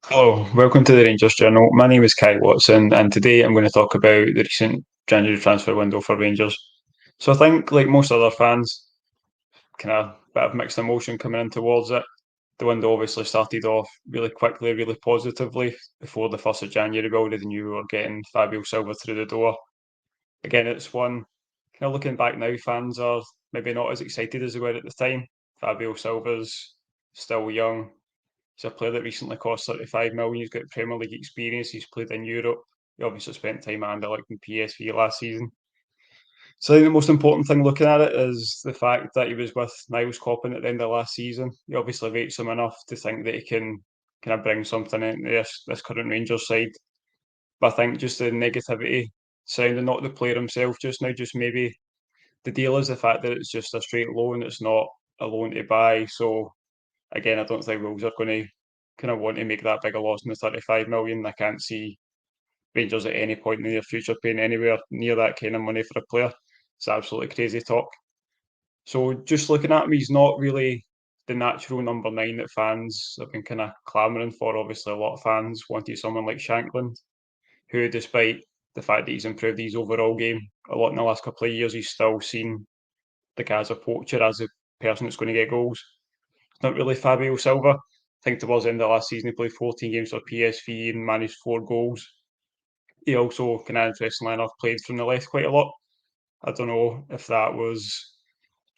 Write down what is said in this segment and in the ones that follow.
Hello, welcome to the Rangers Journal. My name is Kai Watson, and today I'm going to talk about the recent January transfer window for Rangers. So I think, like most other fans, kind of bit of mixed emotion coming in towards it. The window obviously started off really quickly, really positively before the 1st of January. We already knew we were getting Fabio Silva through the door. Again, it's one, kind of looking back now, fans are maybe not as excited as they were at the time. Fabio Silva's still young. He's a player that recently cost 35 million. He's got Premier League experience. He's played in Europe. He obviously spent time at Anderlecht and PSV last season. So I think the most important thing looking at it is the fact that he was with Niles Coppin at the end of last season. He obviously rates him enough to think that he can kind of bring something into this current Rangers side. But I think just the negativity surrounding not the player himself just now, just maybe the deal is the fact that it's just a straight loan. It's not a loan to buy. So again, I don't think Wolves are going to kind of want to make that big a loss in the 35 million. I can't see Rangers at any point in the near future paying anywhere near that kind of money for a player. It's absolutely crazy talk. So just looking at him, he's not really the natural number nine that fans have been kind of clamouring for. Obviously, a lot of fans wanted someone like Shankland, who, despite the fact that he's improved his overall game a lot in the last couple of years, he's still seen the guy as a poacher, as a person that's going to get goals. Not really Fabio Silva. I think towards the end of last season, he played 14 games for PSV and managed 4 goals. He also, kind of interestingly enough, played from the left quite a lot. I don't know if that was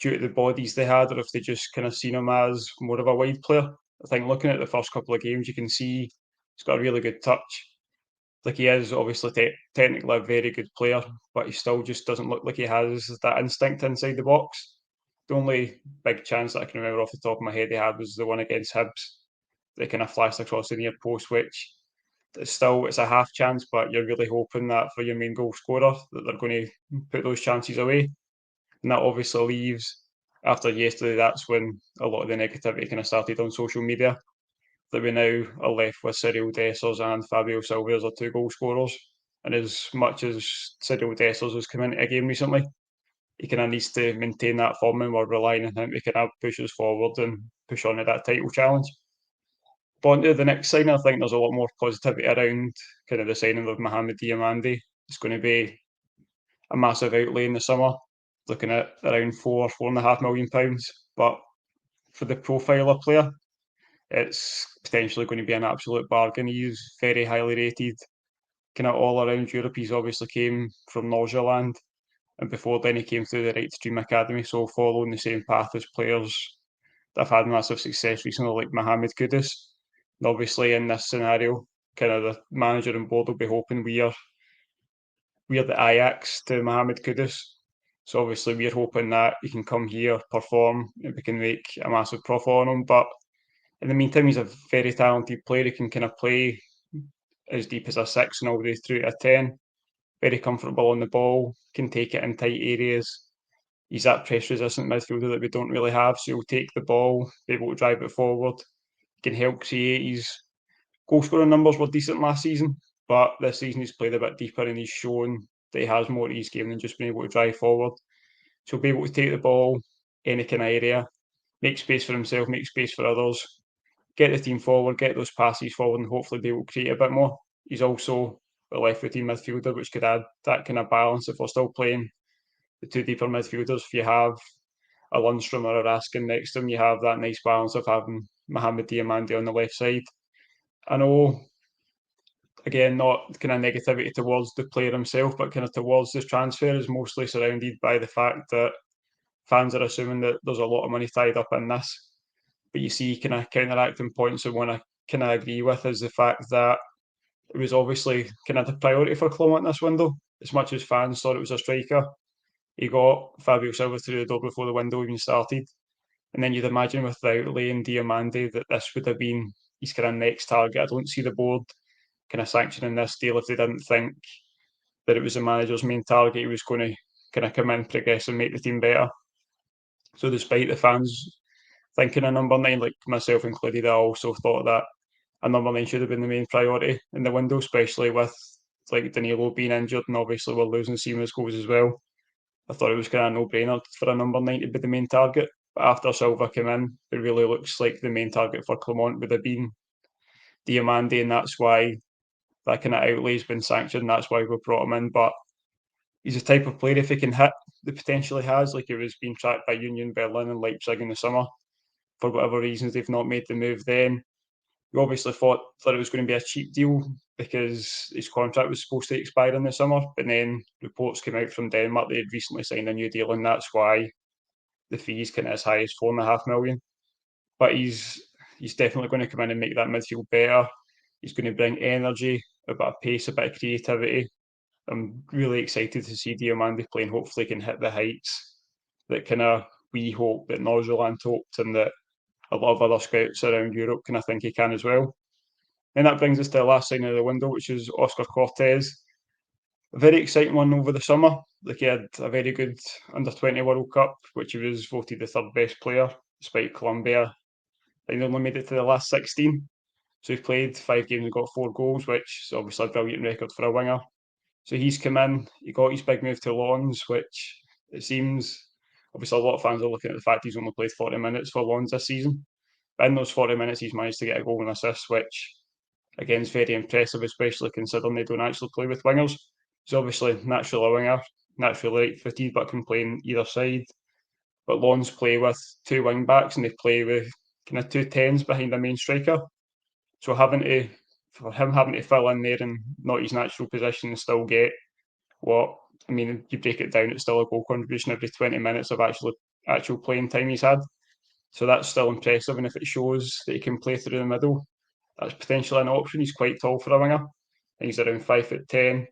due to the bodies they had or if they just kind of seen him as more of a wide player. I think looking at the first couple of games, you can see he's got a really good touch. Like he is obviously technically a very good player, but he still just doesn't look like he has that instinct inside the box. The only big chance that I can remember off the top of my head he had was the one against Hibs. They kind of flashed across the near post, which it's a half chance, but you're really hoping that for your main goal scorer that they're going to put those chances away. And that obviously leaves after yesterday. That's when a lot of the negativity kind of started on social media. That we now are left with Cyril Dessers and Fabio Silva as our 2 goal scorers. And as much as Cyril Dessers has come into a game recently, he kind of needs to maintain that form, and we're relying on him to kind of push us forward and push on to that title challenge. But on to the next signing, I think there's a lot more positivity around kind of the signing of Mohamed Diamande. It's going to be a massive outlay in the summer, looking at around £4.5 million. But for the profile of player, it's potentially going to be an absolute bargain. He's very highly rated, kind of all around Europe. He's obviously came from Nordsjælland, and before then he came through the Right Stream Academy, so following the same path as players that have had massive success recently, like Mohamed Kudus. And obviously, in this scenario, kind of the manager and board will be hoping we are the Ajax to Mohamed Kudus. So obviously, we're hoping that he can come here, perform, and we can make a massive profit on him. But in the meantime, he's a very talented player. He can kind of play as deep as a 6 and all the way through to a 10. Very comfortable on the ball, can take it in tight areas. He's that press resistant midfielder that we don't really have. So he'll take the ball, be able to drive it forward, can help create. His goal scoring numbers were decent last season, but this season he's played a bit deeper and he's shown that he has more to his game than just being able to drive forward. So he'll be able to take the ball any kind of area, make space for himself, make space for others, get the team forward, get those passes forward, and hopefully be able to create a bit more. He's also a left-footed midfielder, which could add that kind of balance if we're still playing the 2 deeper midfielders. If you have a Lundstrom or a Raskin next to him, you have that nice balance of having Mohamed Diamande on the left side. I know, again, not kind of negativity towards the player himself, but kind of towards this transfer is mostly surrounded by the fact that fans are assuming that there's a lot of money tied up in this. But you see, kind of counteracting points I want to kind of agree with is the fact that it was obviously kind of the priority for Clement in this window. As much as fans thought it was a striker, he got Fabio Silva through the door before the window even started. And then you'd imagine without laying Diamande that this would have been his kind of next target. I don't see the board kind of sanctioning this deal if they didn't think that it was the manager's main target. He was going to kind of come in, progress, and make the team better. So despite the fans thinking a number nine, like myself included, I also thought that a number nine should have been the main priority in the window, especially with like Danilo being injured and obviously we're losing Seamus goals as well. I thought it was kind of a no-brainer for a number nine to be the main target. But after Silva came in, it really looks like the main target for Clement would have been Diamande, and that's why that kind of outlay's been sanctioned. That's why we brought him in. But he's the type of player, if he can hit the potential he has, like he was being tracked by Union Berlin and Leipzig in the summer. For whatever reasons, they've not made the move then. We obviously thought that it was going to be a cheap deal because his contract was supposed to expire in the summer, but then reports came out from Denmark that he'd recently signed a new deal, and that's why the fees kind of as high as 4.5 million. But he's definitely going to come in and make that midfield better. He's going to bring energy, a bit of pace, a bit of creativity. I'm really excited to see Diamande playing. Hopefully, can hit the heights that kind of we hope that Nordsjælland hoped, and that a lot of other scouts around Europe kind of think he can as well. And that brings us to the last signing of the window, which is Oscar Cortez. A very exciting one over the summer. Like he had a very good under-20 World Cup, which he was voted the third best player, despite Colombia. He only made it to the last 16. So he played 5 games and got 4 goals, which is obviously a brilliant record for a winger. So he's come in, he got his big move to Lens, which it seems obviously a lot of fans are looking at the fact he's only played 40 minutes for Lens this season. But in those 40 minutes, he's managed to get a goal and assist, which again is very impressive, especially considering they don't actually play with wingers. He's obviously naturally a winger, naturally right footed, but can play on either side. But Lens play with two wing backs and they play with kind of two tens behind the main striker. So for him having to fill in there and not his natural position and still get what I mean, you break it down, it's still a goal contribution every 20 minutes of actual playing time he's had. So that's still impressive, and if it shows that he can play through the middle, that's potentially an option. He's quite tall for a winger. He's around 5'10".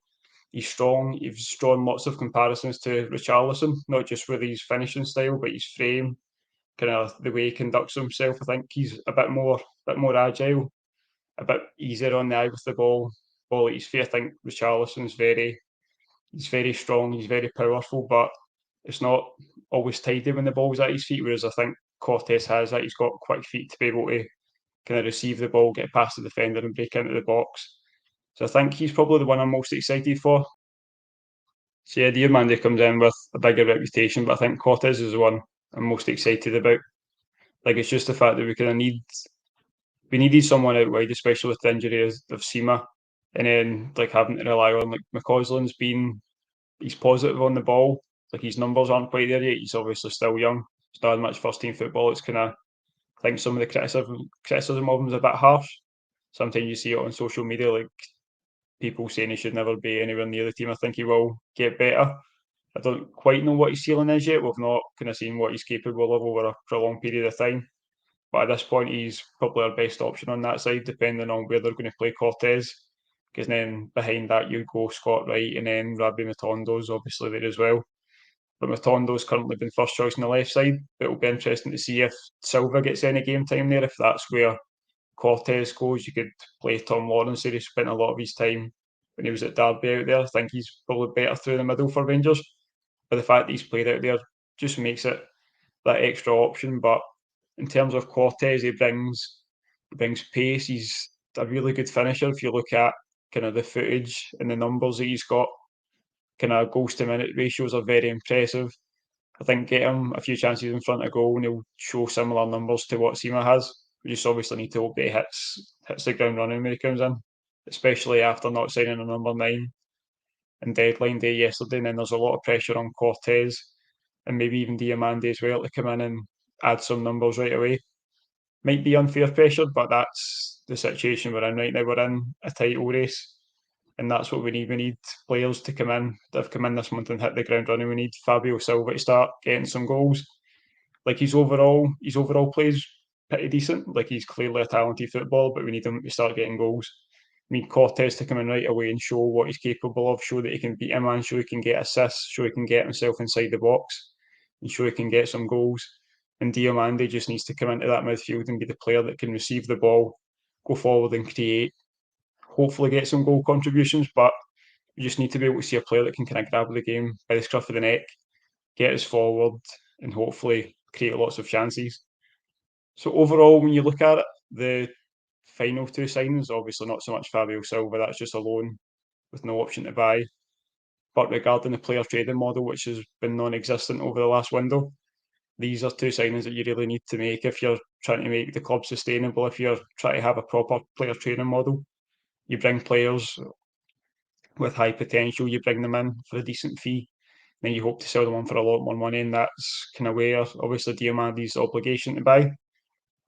He's strong. He's drawn lots of comparisons to Richarlison, not just with his finishing style, but his frame, kind of the way he conducts himself. I think he's a bit more agile, a bit easier on the eye with the ball at his feet. I think Richarlison's he's very strong, he's very powerful, but it's not always tidy when the ball's at his feet. Whereas I think Cortez has that. He's got quick feet to be able to kind of receive the ball, get past the defender, and break into the box. So I think he's probably the one I'm most excited for. So yeah, Diamande comes in with a bigger reputation, but I think Cortez is the one I'm most excited about. Like it's just the fact that we needed someone out wide, especially with the injury of Sima, and then like having to rely on like McCausland's been he's positive on the ball. Like his numbers aren't quite there yet. He's obviously still young. He's not had much first team football. It's kind of I think some of the criticism of him is a bit harsh. Sometimes you see it on social media, like people saying he should never be anywhere near the team. I think he will get better. I don't quite know what his ceiling is yet. We've not kind of seen what he's capable of over a prolonged period of time. But at this point, he's probably our best option on that side, depending on where they're going to play Cortez. Because then behind that, you go Scott Wright and then Rabbi Matondo's obviously there as well. But Matondo's currently been first choice on the left side. But it'll be interesting to see if Silva gets any game time there, if that's where Cortez goes. You could play Tom Lawrence there. He spent a lot of his time when he was at Derby out there. I think he's probably better through the middle for Rangers. But the fact that he's played out there just makes it that extra option. But in terms of Cortez, he brings pace. He's a really good finisher. If you look at kind of the footage and the numbers that he's got, kind of goals to minute ratios are very impressive. I think get him a few chances in front of goal and he'll show similar numbers to what Sima has. We just obviously need to hope that he hits the ground running when he comes in, especially after not signing a number 9 and deadline day yesterday. And then there's a lot of pressure on Cortez and maybe even Diamande as well to come in and add some numbers right away. Might be unfair pressure, but that's the situation we're in right now. We're in a title race, and that's what we need. We need players to come in that have come in this month and hit the ground running. We need Fabio Silva to start getting some goals. Like his overall plays pretty decent. Like he's clearly a talented footballer, but we need him to start getting goals. We need Cortez to come in right away and show what he's capable of, show that he can beat a man, show he can get assists, show he can get himself inside the box, and show he can get some goals. And Diamande just needs to come into that midfield and be the player that can receive the ball, go forward and create, hopefully get some goal contributions. But we just need to be able to see a player that can kind of grab the game by the scruff of the neck, get us forward, and hopefully create lots of chances. So overall, when you look at it, the final two signings, obviously not so much Fabio Silva, that's just a loan with no option to buy. But regarding the player trading model, which has been non-existent over the last window, these are two signings that you really need to make if you're trying to make the club sustainable, if you're trying to have a proper player training model. You bring players with high potential, you bring them in for a decent fee, then you hope to sell them on for a lot more money, and that's kind of where obviously Diamandi's obligation to buy.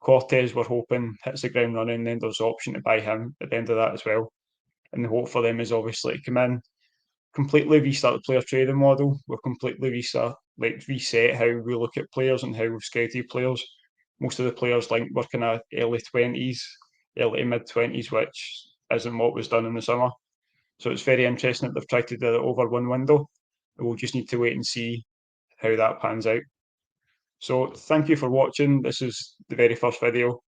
Cortez, we're hoping, hits the ground running, then there's the option to buy him at the end of that as well. And the hope for them is obviously to come in, completely restart the player trading model. We'll completely reset how we look at players and how we've scouted players. Most of the players linked were kind of early 20s, early to mid 20s, which isn't what was done in the summer. So it's very interesting that they've tried to do it over one window. We'll just need to wait and see how that pans out. So thank you for watching. This is the very first video.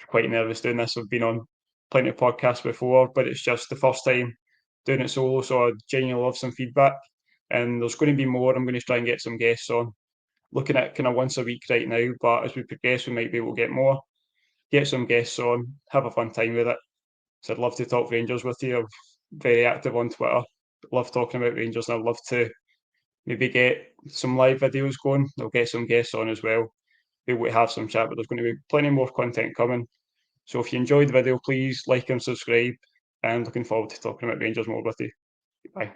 Quite nervous doing this. I've been on plenty of podcasts before, but it's just the first time doing it solo, so I genuinely love some feedback. And there's going to be more. I'm going to try and get some guests on. Looking at kind of once a week right now, but as we progress, we might be able to get more. Get some guests on, have a fun time with it. So I'd love to talk Rangers with you. I'm very active on Twitter. Love talking about Rangers, and I'd love to maybe get some live videos going. I'll get some guests on as well. Be able to have some chat, but there's going to be plenty more content coming. So if you enjoyed the video, please like and subscribe, and looking forward to talking about Rangers more with you. Bye.